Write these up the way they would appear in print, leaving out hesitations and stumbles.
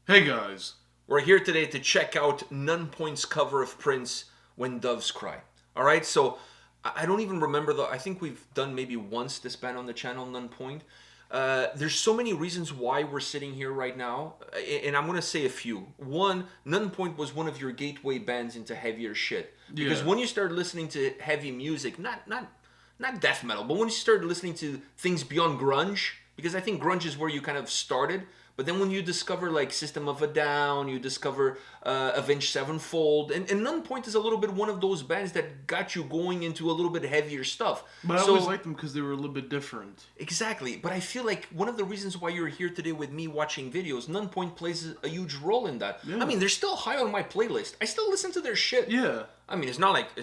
Hey guys. We're here today to check out Nonpoint's cover of Prince, When Doves Cry. Alright, so I don't even remember I think we've done maybe once this band on the channel, Nonpoint. There's so many reasons why we're sitting here right now, and I'm gonna say a few. One, Nonpoint was one of your gateway bands into heavier shit. Because when you start listening to heavy music, not death metal, but when you start listening to things beyond grunge, because I think grunge is where you kind of started. But then when you discover like System of a Down, you discover Avenged Sevenfold, and Nonpoint is a little bit one of those bands that got you going into a little bit heavier stuff. But I always liked them because they were a little bit different. Exactly. But I feel like one of the reasons why you're here today with me watching videos, Nonpoint plays a huge role in that. Yeah. I mean, they're still high on my playlist. I still listen to their shit. Yeah. I mean, it's not like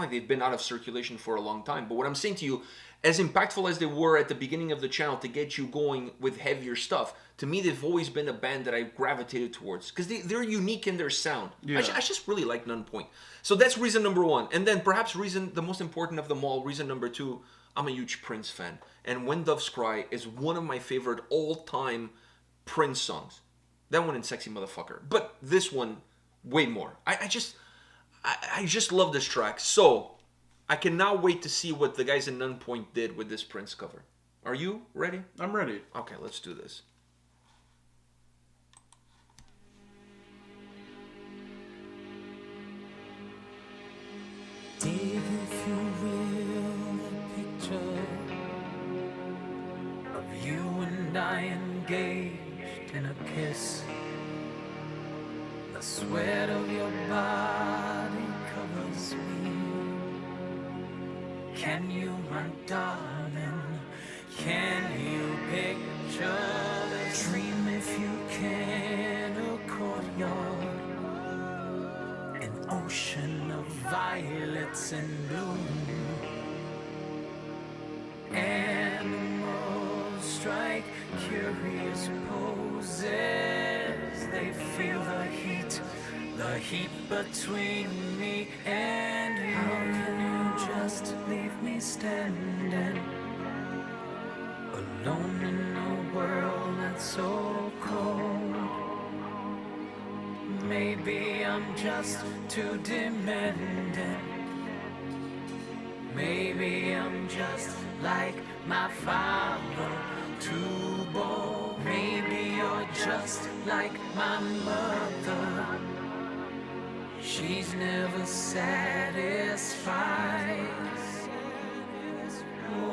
they've been out of circulation for a long time. But what I'm saying to you, as impactful as they were at the beginning of the channel to get you going with heavier stuff, to me they've always been a band that I gravitated towards because they're unique in their sound. Yeah. I just really like Nonpoint. So that's reason number one. And then perhaps the most important of them all, reason number two, I'm a huge Prince fan. And When Doves Cry is one of my favorite all-time Prince songs. That one and Sexy Motherfucker. But this one, way more. I just love this track. So I can now wait to see what the guys in Nonpoint did with this Prince cover. Are you ready? I'm ready. Okay, let's do this. Dig, if you will, a picture of you and I engaged in a kiss. The sweat of your body covers me. Can you, my darling, can you picture this? Dream if you can, a courtyard, an ocean of violets in bloom. Animals strike curious poses. They feel the heat between me and you. How can you just leave me standing alone in a world that's so cold? Maybe I'm just too demanding. Maybe I'm just like my father, too bold. Maybe you're just like my mother. She's never satisfied.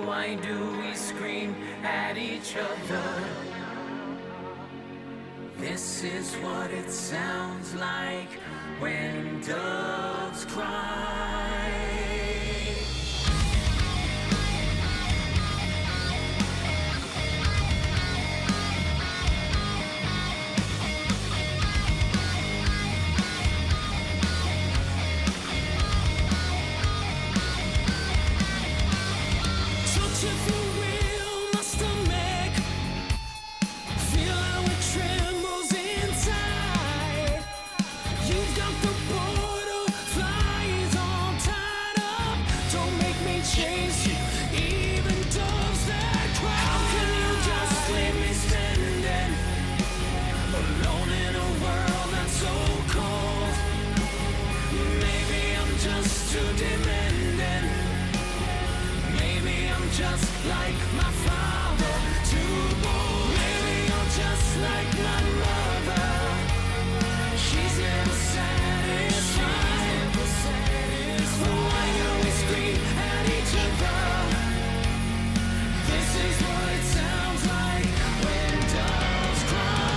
Why do we scream at each other? This is what it sounds like when doves cry. Just like my father, too bold. Maybe you're just like my mother. She's never satisfied. Why do we scream at each other? This is what it sounds like when doves cry.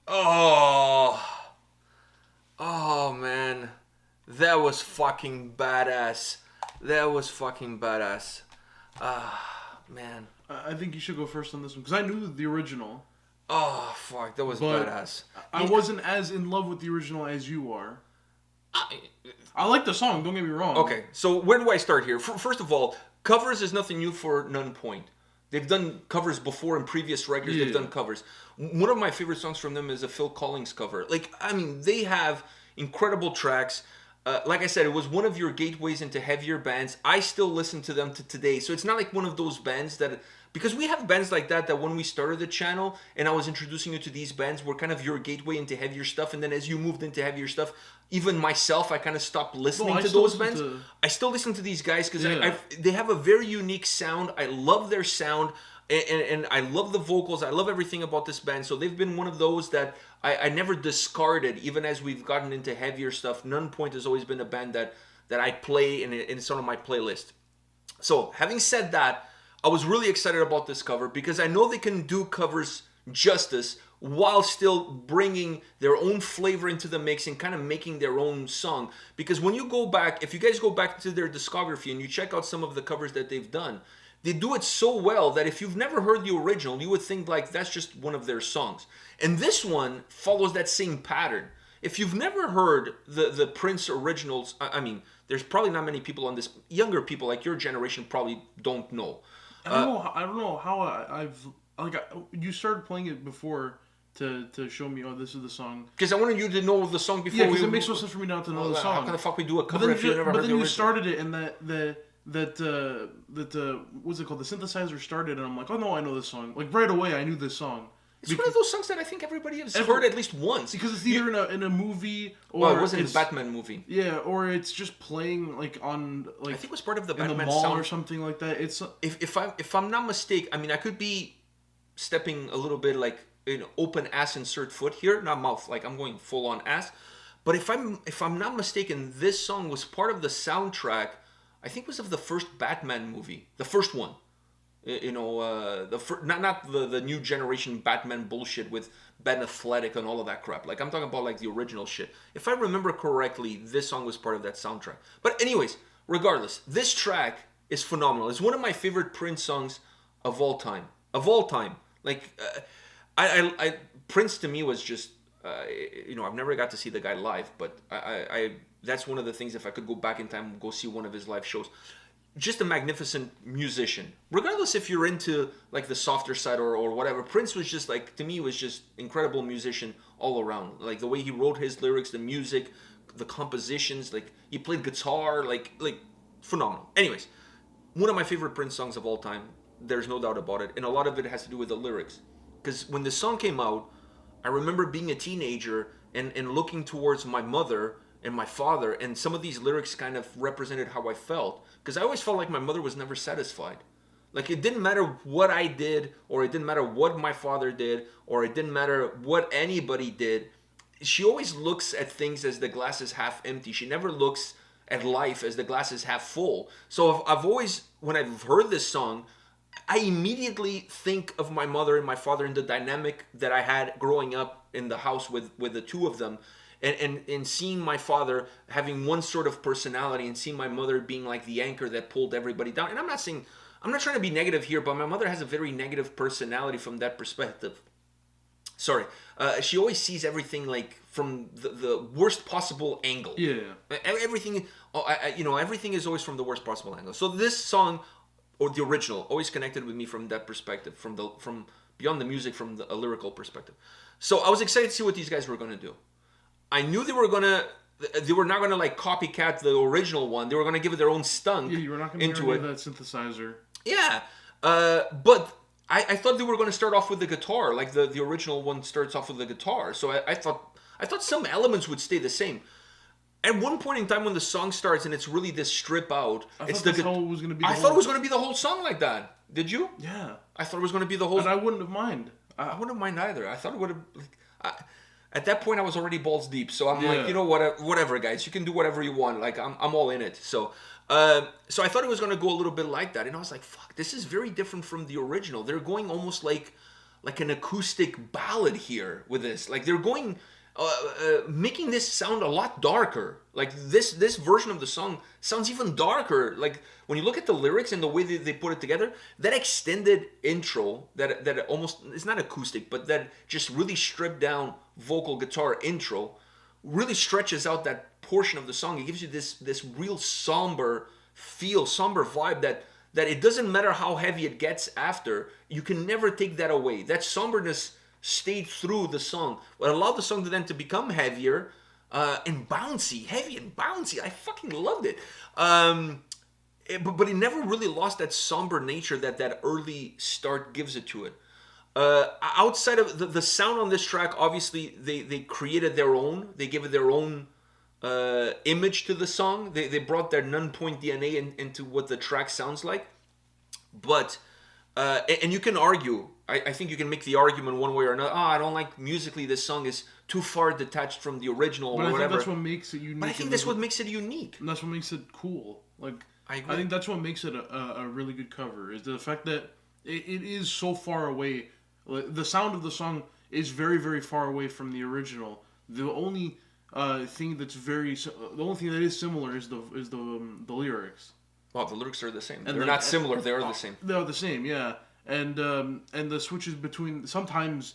Oh, oh man, that was fucking badass. That was fucking badass. Ah, man. I think you should go first on this one because I knew the original. Oh fuck, that was But badass. I wasn't as in love with the original as you are. I like the song. Don't get me wrong. Okay, so where do I start here? First of all, covers is nothing new for Nonpoint. They've done covers before in previous records. Yeah. They've done covers. One of my favorite songs from them is a Phil Collins cover. Like, I mean, they have incredible tracks. Like I said, it was one of your gateways into heavier bands. I still listen to them to today. So it's not like one of those bands that... Because we have bands like that when we started the channel and I was introducing you to these bands were kind of your gateway into heavier stuff. And then as you moved into heavier stuff, even myself, I kind of stopped listening to those bands. I still listen to these guys because they have a very unique sound. I love their sound. And I love the vocals. I love everything about this band. So they've been one of those that I never discarded, even as we've gotten into heavier stuff. Nonpoint has always been a band that I play and it's on my playlist. So having said that, I was really excited about this cover because I know they can do covers justice while still bringing their own flavor into the mix and kind of making their own song. Because when you go back, if you guys go back to their discography and you check out some of the covers that they've done, they do it so well that if you've never heard the original, you would think like that's just one of their songs. And this one follows that same pattern. If you've never heard the Prince originals, I mean, there's probably not many people on this, younger people like your generation probably don't know. I don't know how you started playing it before to show me. Oh, this is the song. Because I wanted you to know the song before. Yeah, because it makes no sense for me not to know the song. How the fuck we do a cover if you never heard the original? But then you started it, and that what's it called? The synthesizer started, and I'm like, oh no, I know this song. Like right away, I knew this song. It's one of those songs that I think everybody has heard at least once. Because it's either in a movie or... Well, it wasn't in the Batman movie. Yeah, or it's just playing like on... like I think it was part of the in Batman the mall sound. or something like that. It's if I'm not mistaken, I mean, I could be stepping a little bit like open ass insert foot here, not mouth, like I'm going full on ass. But if I'm not mistaken, this song was part of the soundtrack, I think it was of the first Batman movie, the first one. Not the new generation Batman bullshit with Ben Affleck and all of that crap. Like I'm talking about like the original shit. If I remember correctly, this song was part of that soundtrack. But anyways, regardless, this track is phenomenal. It's one of my favorite Prince songs of all time. Of all time, like I Prince to me was just I've never got to see the guy live, but I that's one of the things. If I could go back in time, go see one of his live shows. Just a magnificent musician. Regardless if you're into like the softer side or whatever, Prince was just like, to me, was just incredible musician all around. Like the way he wrote his lyrics, the music, the compositions, like he played guitar, like phenomenal. Anyways, one of my favorite Prince songs of all time. There's no doubt about it. And a lot of it has to do with the lyrics. Because when the song came out, I remember being a teenager and looking towards my mother and my father, and some of these lyrics kind of represented how I felt. Because I always felt like my mother was never satisfied. Like it didn't matter what I did, or it didn't matter what my father did, or it didn't matter what anybody did. She always looks at things as the glass is half empty. She never looks at life as the glass is half full. So I've always, when I've heard this song, I immediately think of my mother and my father and the dynamic that I had growing up in the house with the two of them. And seeing my father having one sort of personality and seeing my mother being like the anchor that pulled everybody down. And I'm not trying to be negative here, but my mother has a very negative personality from that perspective. Sorry. She always sees everything like from the worst possible angle. Yeah. Everything, everything is always from the worst possible angle. So this song, or the original, always connected with me from that perspective, from beyond the music, from a lyrical perspective. So I was excited to see what these guys were going to do. I knew they were not gonna like copycat the original one. They were gonna give it their own stunk. Yeah, you were not gonna into hear it. That synthesizer. Yeah, but I thought they were gonna start off with the guitar, like the original one starts off with the guitar. So I thought some elements would stay the same. At one point in time, when the song starts and it's really this strip out, I thought it was gonna be. I thought it was gonna be the whole song like that. Did you? Yeah. I thought it was gonna be the whole. And I wouldn't have mind. I wouldn't have mind either. I thought it would have. At that point, I was already balls deep, so I'm like, you know what, whatever, guys, you can do whatever you want. Like, I'm all in it. So I thought it was gonna go a little bit like that, and I was like, fuck, this is very different from the original. They're going almost like like an acoustic ballad here with this. Like they're going, making this sound a lot darker. Like this version of the song sounds even darker. Like when you look at the lyrics and the way they put it together, that extended intro that almost, it's not acoustic, but that just really stripped down vocal guitar intro really stretches out that portion of the song. It gives you this real somber feel, somber vibe that it doesn't matter how heavy it gets after, you can never take that away. That somberness stayed through the song. What allowed the song to then to become heavier and bouncy, heavy and bouncy. I fucking loved it. But it never really lost that somber nature that early start gives it to it. Outside of the sound on this track, obviously they created their own. They gave it their own image to the song. They brought their Nonpoint DNA into what the track sounds like. But and you can argue. I think you can make the argument one way or another. I don't like musically. This song is too far detached from the original, but or whatever. Think that's what makes it unique. But I think that's what makes it unique. And that's what makes it cool. Like I agree. I think that's what makes it a really good cover. Is the fact that it is so far away. The sound of the song is very, very far away from the original. The only thing that is similar is the lyrics. Well, the lyrics are the same. And they're not similar. They are the same. They're the same, yeah. And the switches between sometimes,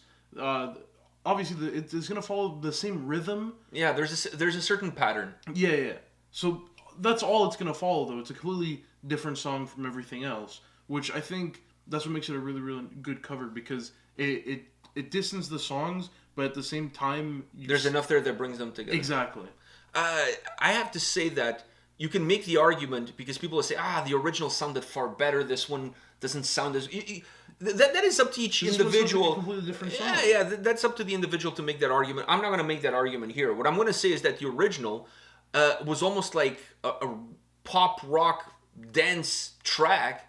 obviously, it's gonna follow the same rhythm. Yeah, there's a certain pattern. Yeah. So that's all it's gonna follow, though. It's a completely different song from everything else, which I think that's what makes it a really, really good cover, because it distances the songs, but at the same time, there's enough there that brings them together. Exactly. I have to say that you can make the argument, because people will say, the original sounded far better. This one doesn't sound as... That is up to each individual. A completely different song. Yeah, that's up to the individual to make that argument. I'm not going to make that argument here. What I'm going to say is that the original was almost like a pop rock dance track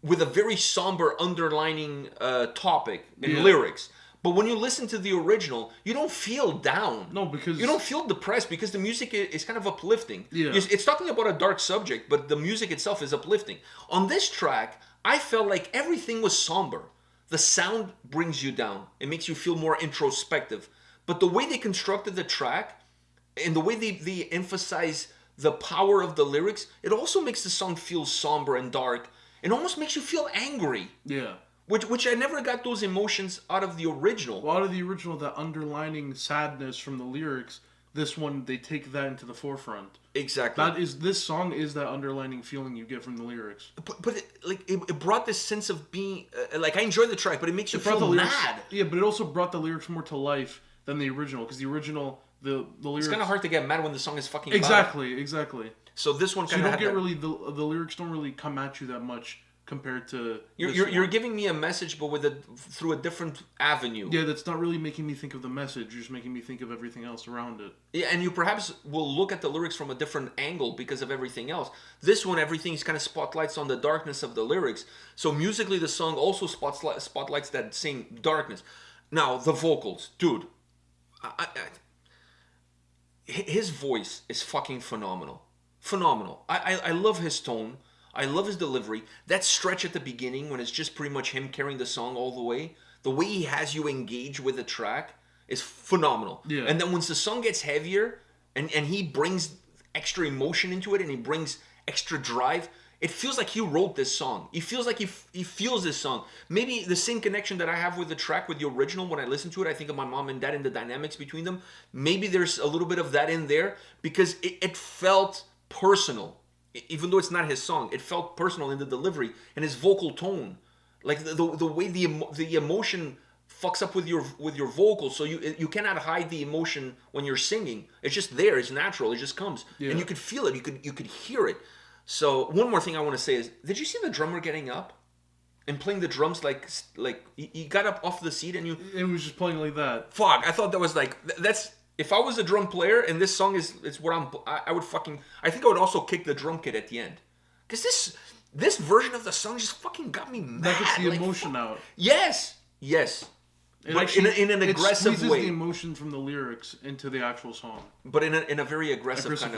with a very somber underlining topic and lyrics. But when you listen to the original, you don't feel down. No, because... You don't feel depressed, because the music is kind of uplifting. Yeah. It's talking about a dark subject, but the music itself is uplifting. On this track, I felt like everything was somber. The sound brings you down. It makes you feel more introspective. But the way they constructed the track, and the way they emphasize the power of the lyrics, it also makes the song feel somber and dark. It almost makes you feel angry. Yeah. Which I never got those emotions out of the original. Well, out of the original, that underlining sadness from the lyrics, this one, they take that into the forefront. Exactly. This song is that underlining feeling you get from the lyrics. But it brought this sense of being... I enjoy the track, but it makes you feel mad. Yeah, but it also brought the lyrics more to life than the original, because the original, the lyrics... It's kind of hard to get mad when the song is fucking Exactly. So this one kind of the lyrics don't really come at you that much compared to... You're giving me a message, but through a different avenue. Yeah, that's not really making me think of the message. You're just making me think of everything else around it. Yeah, and you perhaps will look at the lyrics from a different angle because of everything else. This one, everything is kind of spotlights on the darkness of the lyrics. So musically, the song also spotlights that same darkness. Now, the vocals. Dude, his voice is fucking phenomenal. Phenomenal. I love his tone. I love his delivery. That stretch at the beginning when it's just pretty much him carrying the song all the way he has you engage with the track is phenomenal. Yeah. And then once the song gets heavier and he brings extra emotion into it and he brings extra drive, it feels like he wrote this song. He feels like he feels this song. Maybe the same connection that I have with the track with the original, when I listen to it, I think of my mom and dad and the dynamics between them. Maybe there's a little bit of that in there because it felt personal. Even though it's not his song, it felt personal in the delivery and his vocal tone, like the way the emotion fucks up with your vocals, so you cannot hide the emotion when you're singing. It's just there. It's natural. It just comes, and you could feel it. You could hear it. So one more thing I want to say is, did you see the drummer getting up and playing the drums like he got up off the seat and it was just playing like that? Fuck! I thought that was that's. If I was a drum player and this song is what I would fucking... I think I would also kick the drum kit at the end. Because this version of the song just fucking got me mad. That gets the emotion out. Yes. But in an aggressive it squeezes way. the emotion from the lyrics into the actual song. But in a very aggressive kind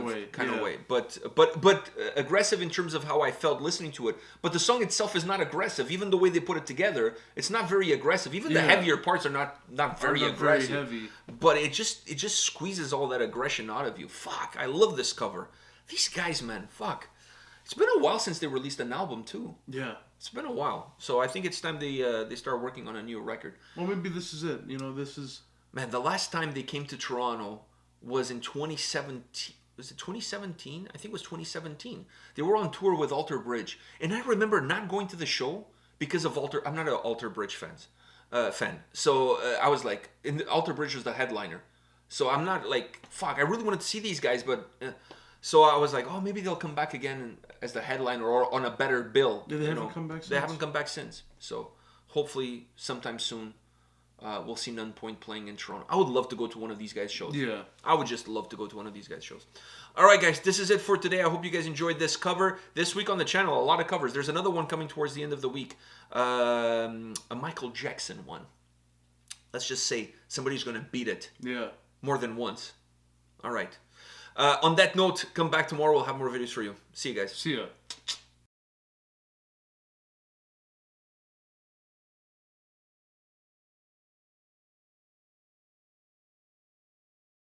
of way. But aggressive in terms of how I felt listening to it. But the song itself is not aggressive. Even the way they put it together, it's not very aggressive. Even the heavier parts are not very aggressive. Very heavy. But it just squeezes all that aggression out of you. Fuck, I love this cover. These guys, man, fuck. It's been a while since they released an album too. Yeah. It's been a while. So I think it's time they start working on a new record. Well, maybe this is it. You know, this is... Man, the last time they came to Toronto was in 2017. Was it 2017? I think it was 2017. They were on tour with Alter Bridge. And I remember not going to the show because of Alter... I'm not an Alter Bridge fan. So I was like... Alter Bridge was the headliner. So I'm not like... Fuck, I really wanted to see these guys, but... So I was like, oh, maybe they'll come back again as the headliner or on a better bill. They haven't come back since? They haven't come back since. So hopefully sometime soon we'll see Nonpoint playing in Toronto. I would love to go to one of these guys' shows. Yeah. I would just love to go to one of these guys' shows. All right, guys, this is it for today. I hope you guys enjoyed this cover. This week on the channel, a lot of covers. There's another one coming towards the end of the week. A Michael Jackson one. Let's just say somebody's going to beat it. Yeah. More than once. All right. On that note, come back tomorrow. We'll have more videos for you. See you guys. See ya.